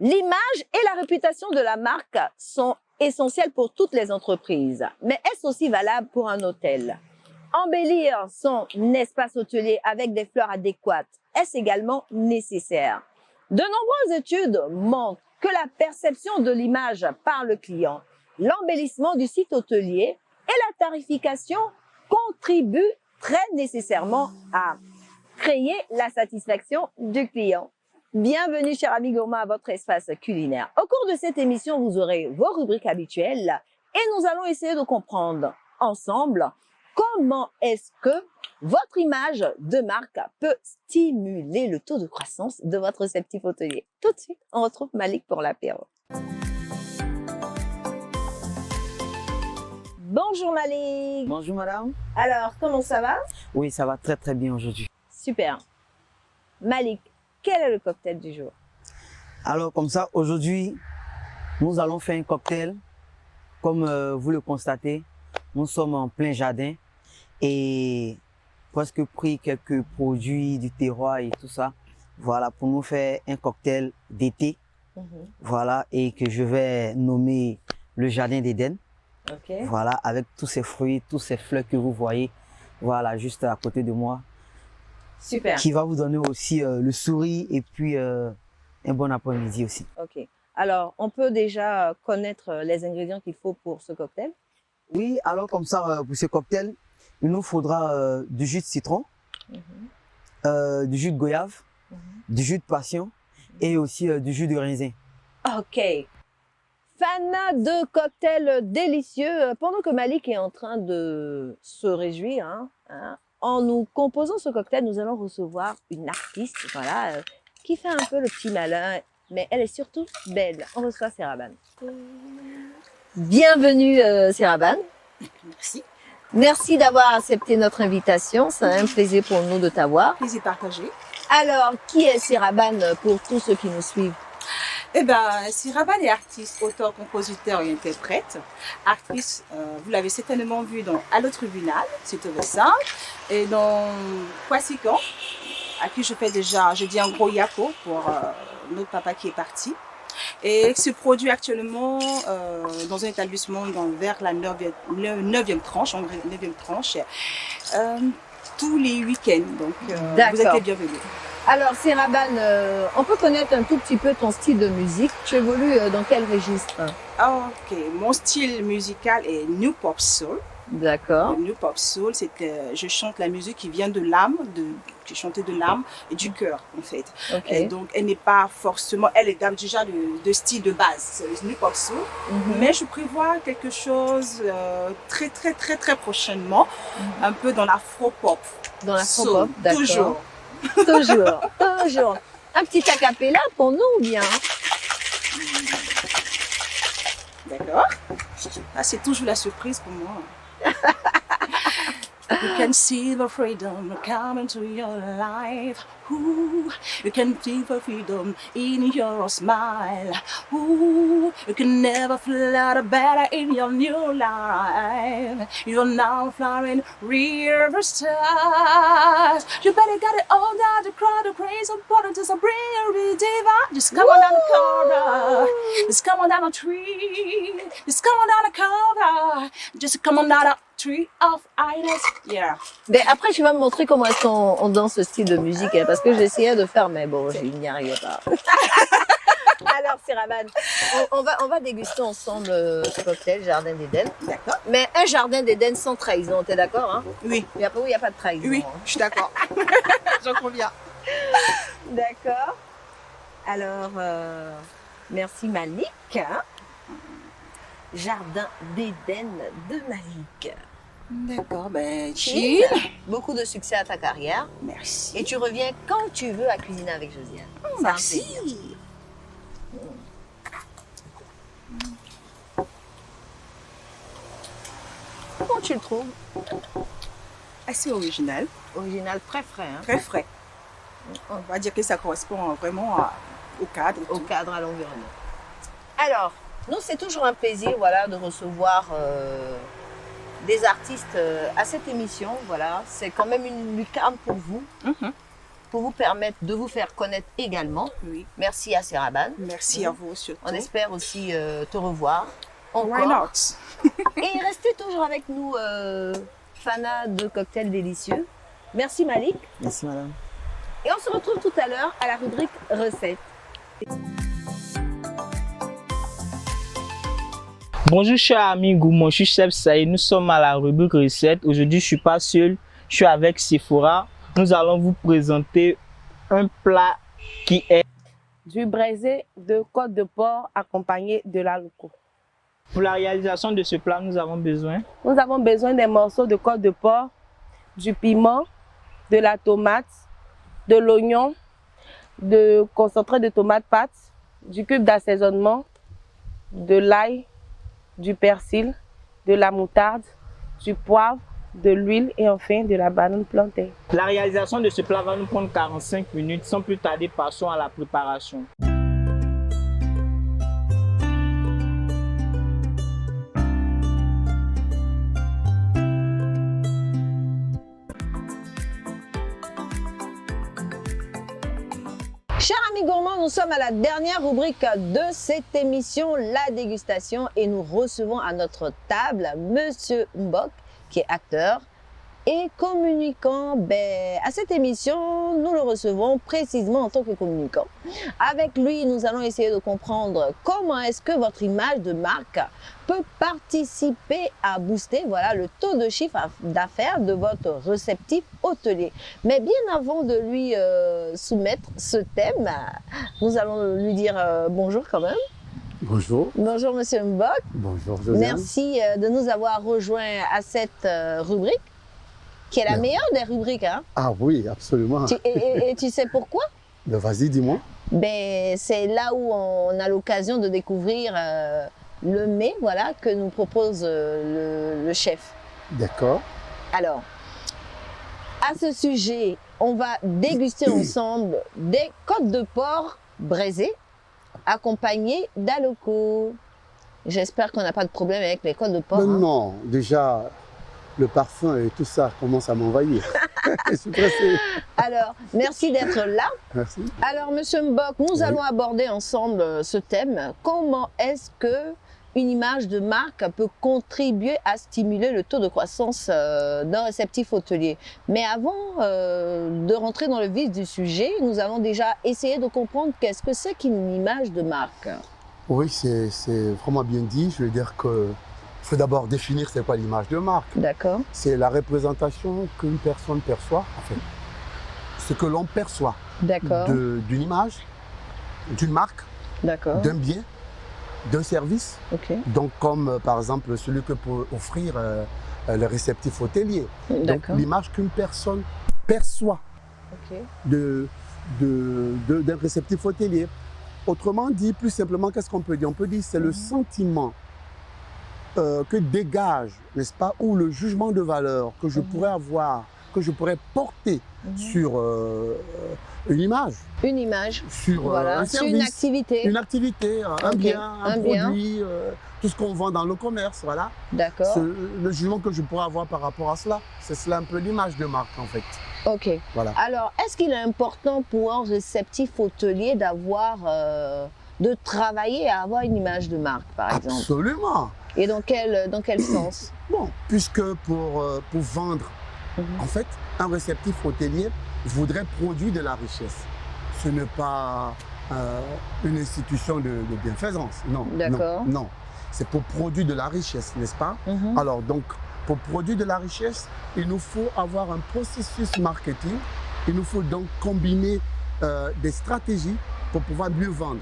L'image et la réputation de la marque sont essentielles pour toutes les entreprises. Mais est-ce aussi valable pour un hôtel? Embellir son espace hôtelier avec des fleurs adéquates, est-ce également nécessaire? De nombreuses études montrent que la perception de l'image par le client, l'embellissement du site hôtelier et la tarification contribuent très nécessairement à créer la satisfaction du client. Bienvenue, chers amis gourmands, à votre espace culinaire. Au cours de cette émission, vous aurez vos rubriques habituelles et nous allons essayer de comprendre ensemble comment est-ce que votre image de marque peut stimuler le taux de croissance de votre réceptif hôtelier. Tout de suite, on retrouve Malik pour l'apéro. Bonjour Malik. Bonjour madame. Alors, comment ça va? Oui, ça va très très bien aujourd'hui. Super. Malik, quel est le cocktail du jour? Alors comme ça, aujourd'hui, nous allons faire un cocktail. Comme vous le constatez, nous sommes en plein jardin et presque pris quelques produits du terroir et tout ça. Voilà, pour nous faire un cocktail d'été. Voilà, et que je vais nommer le jardin d'Éden. Okay. Voilà, avec tous ces fruits, tous ces fleurs que vous voyez, voilà, juste à côté de moi. Super. Qui va vous donner aussi le sourire et puis un bon après-midi aussi. Ok. Alors, on peut déjà connaître les ingrédients qu'il faut pour ce cocktail? Oui, alors comme ça, pour ce cocktail, il nous faudra du jus de citron, du jus de goyave, du jus de passion et aussi du jus de raisin. Ok. Fan de cocktails délicieux. Pendant que Malik est en train de se réjouir, en nous composant ce cocktail, nous allons recevoir une artiste, voilà, qui fait un peu le petit malin, mais elle est surtout belle. On reçoit Seraban. Bienvenue Seraban. Merci. Merci d'avoir accepté notre invitation. C'est un plaisir pour nous de t'avoir. Plaisir partagé. Alors, qui est Seraban pour tous ceux qui nous suivent? Eh ben, Seraban est artiste, auteur, compositeur et interprète. Actrice, vous l'avez certainement vu dans Allo Tribunal, c'est ça, et dans Kwasikan, à qui je fais déjà, je dis un gros yapo pour notre papa qui est parti. Et se produit actuellement dans un établissement vers la 9e tranche, en 9e tranche, tous les week-ends. Donc, vous êtes les bienvenus. Alors, Seraban, on peut connaître un tout petit peu ton style de musique. Tu évolues dans quel registre? Ok, mon style musical est New Pop Soul. D'accord. New Pop Soul, c'est que je chante la musique qui vient de l'âme, j'ai chanté de l'âme et du cœur en fait. Okay. Et donc elle n'est pas forcément, elle est déjà de style de base, c'est New Pop Soul. Mais je prévois quelque chose très très très très prochainement, un peu dans l'afro-pop. Dans l'afro-pop, d'accord. Toujours. Toujours, toujours. Un petit acapella pour nous ou bien? D'accord. Ah, c'est toujours la surprise pour moi. You can see the freedom come into your life. Ooh, you can feel the freedom in your smile. Ooh, you can never feel better in your new life. You're now flying river stars. You better got it all down the crowd, the craze of water, just a brilliant diva. Just come on down the corridor. Just come on down the tree. Just come on down the corridor. Just come on down the tree of idols. Yeah. Mais après, tu vas me montrer comment est-ce qu'on danse ce style de musique, parce que j'essayais de faire, mais bon, je n'y arrivais pas. Alors, Seraban, on va déguster ensemble ce cocktail Jardin d'Éden. D'accord. Mais un Jardin d'Éden sans trahison, t'es d'accord, hein? Oui. Il n'y a pas de trahison. Oui, hein. je suis d'accord. J'en conviens. D'accord. Alors, merci Malik. Jardin d'Éden de Malik. D'accord, ben Chill. Beaucoup de succès à ta carrière. Merci. Et tu reviens quand tu veux à cuisiner avec Josiane. C'est un plaisir. Merci. Comment tu le trouves? Assez original, Original, très frais. Hein? très frais. On va dire que ça correspond vraiment au cadre. et Au tout. cadre, à l'environnement. Alors, nous, c'est toujours un plaisir, voilà, de recevoir des artistes à cette émission. Voilà, c'est quand même une lucarne pour vous. pour vous permettre de vous faire connaître également. Oui. Merci à Seraban. Merci à vous surtout. On espère aussi te revoir Why encore. not? Et restez toujours avec nous, Fana de Cocktails Délicieux. Merci Malik. Merci, madame. Et on se retrouve tout à l'heure à la rubrique recettes. Bonjour chers amis gourmands, je suis Chef Saïd, nous sommes à la rubrique recettes. Aujourd'hui je ne suis pas seul, je suis avec Sephora. Nous allons vous présenter un plat qui est du braisé de côte de porc accompagné de l'aloco. Pour la réalisation de ce plat, nous avons besoin des morceaux de côte de porc, du piment, de la tomate, de l'oignon, de concentré de tomate pâte, du cube d'assaisonnement, de l'ail, du persil, de la moutarde, du poivre, de l'huile et enfin de la banane plantain. La réalisation de ce plat va nous prendre 45 minutes. Sans plus tarder, passons à la préparation. Chers amis gourmands, nous sommes à la dernière rubrique de cette émission, la dégustation, et nous recevons à notre table Monsieur Mbok, qui est acteur et communicant. À cette émission, nous le recevons précisément en tant que communicant. Avec lui, nous allons essayer de comprendre comment est-ce que votre image de marque peut participer à booster le taux de chiffre d'affaires de votre réceptif hôtelier. Mais bien avant de lui soumettre ce thème, nous allons lui dire bonjour quand même. Bonjour. Bonjour Monsieur Mbok. Bonjour Josiane. Merci de nous avoir rejoints à cette rubrique, qui est la meilleure des rubriques. Hein? Ah oui, absolument. Et tu sais pourquoi? Ben, vas-y, dis-moi. C'est là où on a l'occasion de découvrir le mets que nous propose le chef. D'accord. Alors, à ce sujet, on va déguster ensemble des côtes de porc braisées accompagnées d'aloco. J'espère qu'on n'a pas de problème avec les côtes de porc. Ben non, déjà, le parfum et tout ça commence à m'envahir. Je suis pressé. Alors, merci d'être là. Merci. Alors, Monsieur Mbok, nous allons aborder ensemble ce thème. Comment est-ce que une image de marque peut contribuer à stimuler le taux de croissance d'un réceptif hôtelier? Mais avant de rentrer dans le vif du sujet, nous allons déjà essayer de comprendre qu'est-ce que c'est qu'une image de marque. Oui, c'est vraiment bien dit. Je veux dire que il faut d'abord définir c'est quoi l'image de marque. D'accord. C'est la représentation qu'une personne perçoit, enfin, ce que l'on perçoit d'une image, d'une marque, d'un bien, d'un service. Okay. Donc comme par exemple celui que peut offrir le réceptif hôtelier. Donc l'image qu'une personne perçoit d'un réceptif hôtelier. Autrement dit, plus simplement, qu'est-ce qu'on peut dire? On peut dire que c'est le sentiment que dégage, n'est-ce pas, ou le jugement de valeur que je pourrais avoir, que je pourrais porter sur une image. Une image. Sur un service. Sur une activité. Une activité, un bien, un produit, tout ce qu'on vend dans le commerce, voilà. D'accord. Le jugement que je pourrais avoir par rapport à cela, c'est cela un peu l'image de marque en fait. Ok. Voilà. Alors, est-ce qu'il est important pour un réceptif hôtelier d'avoir, de travailler à avoir une image de marque, par exemple? Absolument. Et dans quel sens? Bon, puisque pour vendre, en fait, un réceptif hôtelier voudrait produire de la richesse. Ce n'est pas une institution de bienfaisance, non. D'accord. Non, c'est pour produire de la richesse, n'est-ce pas? Alors donc, pour produire de la richesse, il nous faut avoir un processus marketing. Il nous faut donc combiner des stratégies pour pouvoir mieux vendre.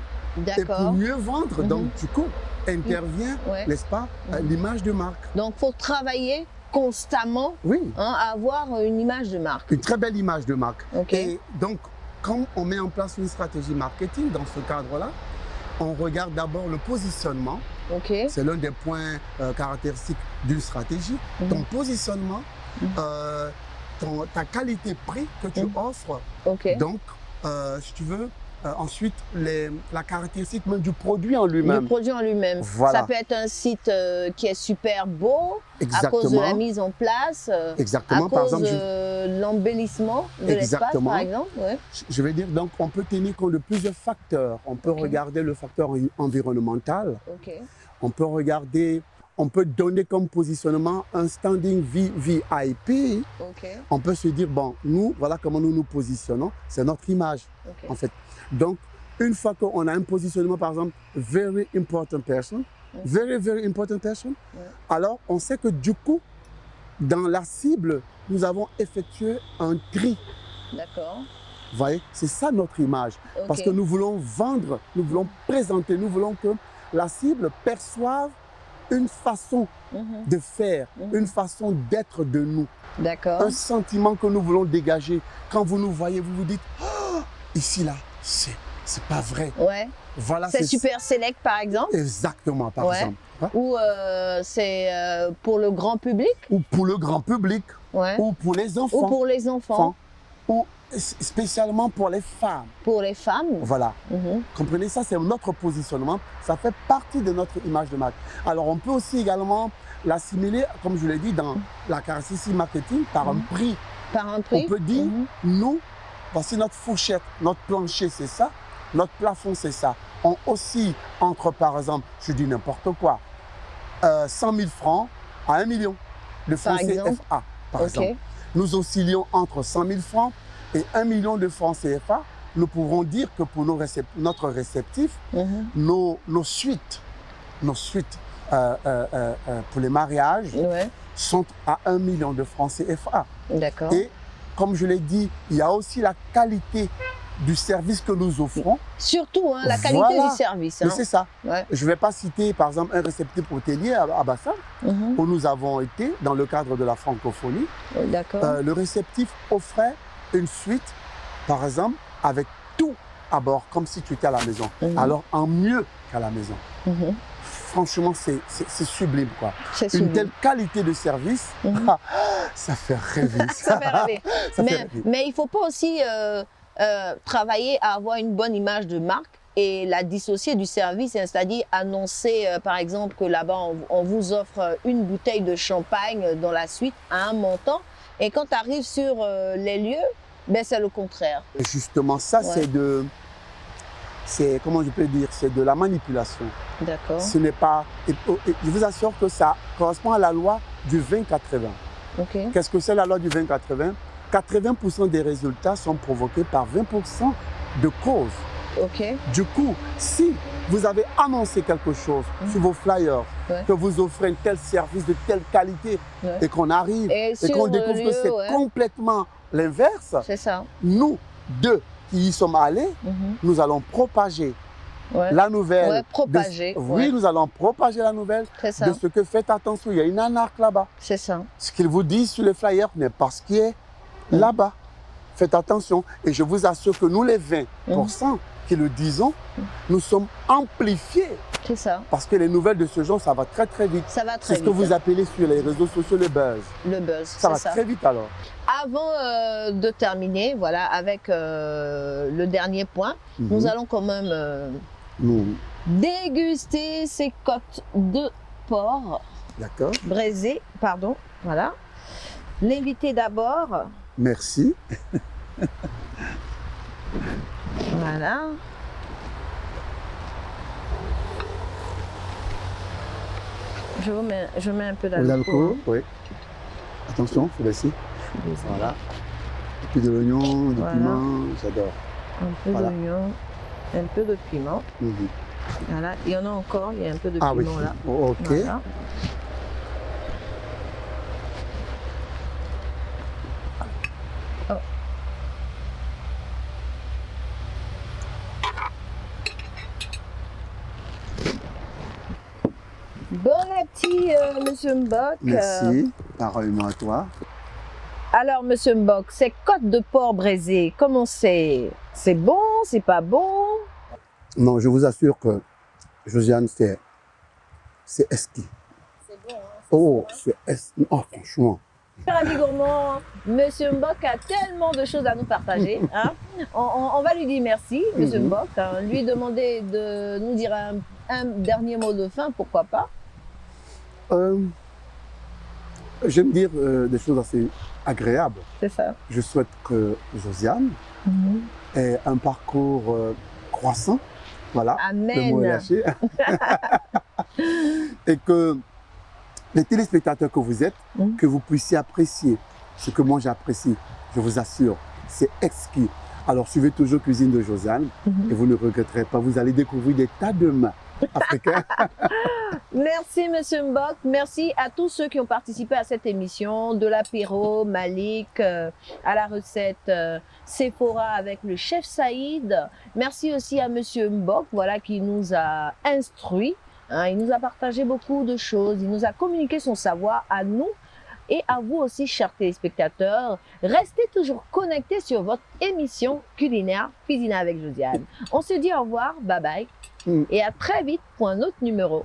Et pour mieux vendre, donc du coup, intervient, n'est-ce pas, l'image de marque. Donc, il faut travailler constamment à avoir une image de marque. Une très belle image de marque. Okay. Et donc, quand on met en place une stratégie marketing dans ce cadre-là, on regarde d'abord le positionnement. C'est l'un des points caractéristiques d'une stratégie. Ton positionnement, ta qualité-prix que tu offres. Donc, si tu veux, ensuite, la caractéristique même du produit en Du lui-même. produit en lui-même. Voilà. Ça peut être un site qui est super beau à Exactement. cause de la mise en place, Exactement. à Par cause exemple, de l'embellissement de l'espace, Exactement. par exemple. Ouais. je vais dire, donc, on peut tenir compte de plusieurs facteurs. On peut regarder le facteur environnemental. Ok. On peut regarder, on peut donner comme positionnement un standing VIP. Ok. On peut se dire, bon, nous, voilà comment nous nous positionnons. C'est notre image, Ok. en fait. Donc, une fois qu'on a un positionnement, par exemple, very important person, very, very important person, alors on sait que du coup, dans la cible, nous avons effectué un tri. D'accord. Vous voyez, c'est ça notre image. Ok. Parce que nous voulons vendre, nous voulons présenter, nous voulons que la cible perçoive une façon de faire, une façon d'être de nous. D'accord. Un sentiment que nous voulons dégager. Quand vous nous voyez, vous vous dites, oh, ici, là, c'est pas vrai. Ouais. Voilà, C'est super select, par exemple. Exactement, par exemple. Hein? Ou c'est pour le grand public. Ou pour le grand public. Ouais. Ou pour les enfants. Ou pour les enfants. Ou spécialement pour les femmes. Pour les femmes. Voilà. Comprenez, ça c'est notre positionnement. Ça fait partie de notre image de marque. Alors on peut aussi également l'assimiler, comme je l'ai dit, dans la caractéristique marketing par un prix. Par un prix. On peut dire, nous, voici notre fourchette, notre plancher c'est ça, notre plafond c'est ça. On aussi entre par exemple, je dis n'importe quoi, 100 000 francs à 1 million de francs CFA par exemple. Nous oscillons entre 100 000 francs et 1 million de francs CFA. Nous pouvons dire que pour notre réceptif, nos suites pour les mariages sont à 1 million de francs CFA. D'accord. Et comme je l'ai dit, il y a aussi la qualité du service que nous offrons. Surtout, hein, la qualité du service. Hein. C'est ça. Ouais. Je ne vais pas citer, par exemple, un réceptif hôtelier à Bassam, où nous avons été dans le cadre de la francophonie. D'accord. Le réceptif offrait une suite, par exemple, avec tout à bord, comme si tu étais à la maison. Alors, en mieux qu'à la maison. Franchement, c'est sublime, quoi. Une telle qualité de service, ça fait rêver. Ça fait rêver. Mais il ne faut pas aussi travailler à avoir une bonne image de marque et la dissocier du service, c'est-à-dire annoncer, par exemple, que là-bas, on vous offre une bouteille de champagne dans la suite à un montant. Et quand tu arrives sur les lieux, ben, c'est le contraire. Et justement, ça, c'est, comment je peux dire, c'est de la manipulation. D'accord. Ce n'est pas, je vous assure que ça correspond à la loi du 20-80. Ok. Qu'est-ce que c'est la loi du 20-80? 80% des résultats sont provoqués par 20% de causes. Ok. Du coup, si vous avez annoncé quelque chose sur vos flyers, que vous offrez un tel service de telle qualité, et qu'on arrive et qu'on découvre que c'est complètement l'inverse, c'est ça. Nous, deux qui y sommes allés, nous allons propager la nouvelle. Oui, nous allons propager la nouvelle de ce que faites attention, il y a une anarque là-bas. C'est ça. Ce qu'ils vous disent sur les flyers n'est pas ce qui est là-bas. Faites attention. Et je vous assure que nous, les 20% qui le disons, nous sommes amplifiés. C'est ça. Parce que les nouvelles de ce genre, ça va très très vite. Ça va très vite. C'est ce que vous appelez sur les réseaux sociaux le buzz. Le buzz, ça va très vite alors. Avant de terminer, voilà, avec le dernier point, nous allons quand même déguster ces côtes de porc braisées. Pardon, voilà. L'invité d'abord. Merci. Voilà. Je mets un peu d'alcool. Oui. Attention, il faut laisser. Voilà. Et puis de l'oignon, du piment, j'adore. Un peu d'oignon, un peu de piment. Voilà. Il y en a encore, il y a un peu de piment là. Ok. Voilà. Bon appétit, Monsieur Mbok. Merci, pareillement à toi. Alors, Monsieur Mbok, ces côtes de porc braisées, comment c'est? C'est bon, c'est pas bon? Non, je vous assure que, Josiane, c'est exquis. C'est bon, hein? Oh, c'est exquis. Oh, franchement. Cher ami gourmand, Monsieur Mbok a tellement de choses à nous partager. Hein. On va lui dire merci, Monsieur Mbok. Hein, lui demander de nous dire un dernier mot de fin, pourquoi pas. J'aime dire des choses assez agréables. C'est ça. Je souhaite que Josiane ait un parcours croissant. Voilà, Amen. le mot est lâché. Et que les téléspectateurs que vous êtes, que vous puissiez apprécier ce que moi j'apprécie. Je vous assure, c'est exquis. Alors suivez toujours Cuisine de Josiane et vous ne regretterez pas. Vous allez découvrir des tas de mets africains. Merci Monsieur Mbok, merci à tous ceux qui ont participé à cette émission, de l'apéro, Malik, à la recette Sephora avec le chef Saïd. Merci aussi à Monsieur Mbok, voilà, qui nous a instruits. Hein, il nous a partagé beaucoup de choses, il nous a communiqué son savoir à nous et à vous aussi, chers téléspectateurs. Restez toujours connectés sur votre émission culinaire Cuisiner avec Josiane. On se dit au revoir, bye bye et à très vite pour un autre numéro.